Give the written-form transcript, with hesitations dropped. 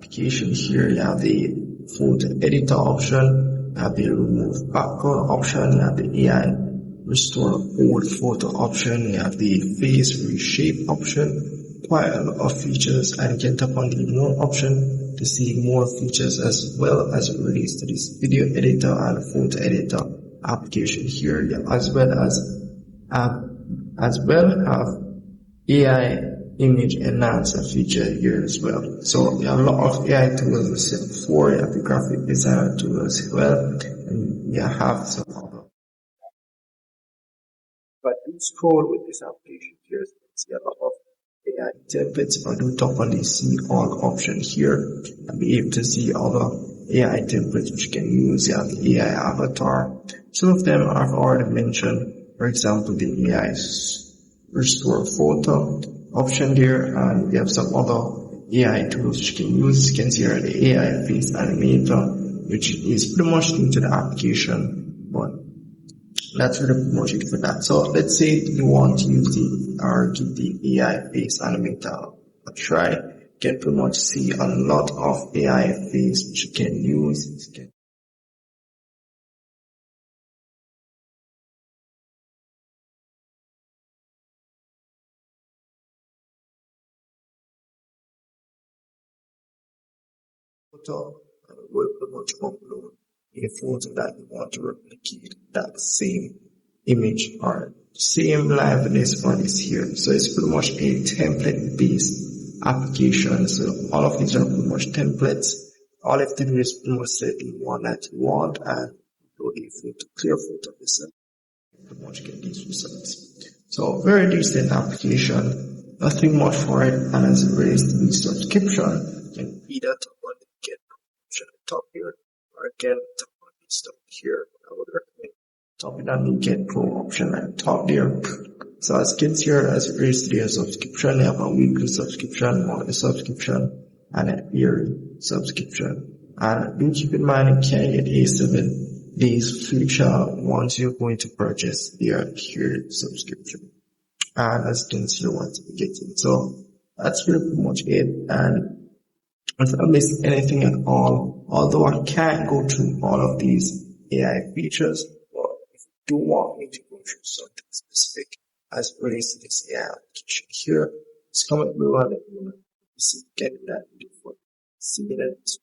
application here. You have the photo editor option, you have the remove background option, you have the AI restore old photo option, you have the face reshape option, quite a lot of features, and you can tap on the more option to see more features as well as it relates to this video editor and photo editor application here. You as well have AI image enhancer feature here as well. So you have a lot of AI tools we said before. You have the graphic designer tools as well, and you have some other. But do scroll with this application here, you can see a lot of AI templates. But do tap on the see all option here and be able to see other AI templates which you can use. You have the AI avatar. Some of them I've already mentioned. For example, the AI restore photo option there, and we have some other AI tools which you can use. You can see here the AI face animator, which is pretty much into the application, but that's really pretty much it for that. So let's say you want to use give the AI face animator a try. You can pretty much see a lot of AI face which you can use. Photo will pretty much upload a photo that you want to replicate that same image or same liveness on this here. So it's pretty much a template based application. So all of these are pretty much templates. All you have to do is pretty much set the one that you want and upload a photo, clear photo of yourself. Pretty much get these results. So very decent application. Nothing much for it, and as it relates to the subscription, you can either tap on the get option at the top here, or again tap on the stuff here. I would recommend tapping on the get pro option at the top there. So as you can see here, as it relates to the subscription, you have a weekly subscription, monthly subscription, and a yearly subscription. And do keep in mind you can get a 7 days free trial once you're going to purchase your yearly subscription. And as you can see, once you get it. So that's pretty much it. And if I missed anything at all, although I can't go through all of these AI features, but if you do want me to go through something specific as it relates to this AI application here, just comment below and let me know if you see getting that video for. See you next.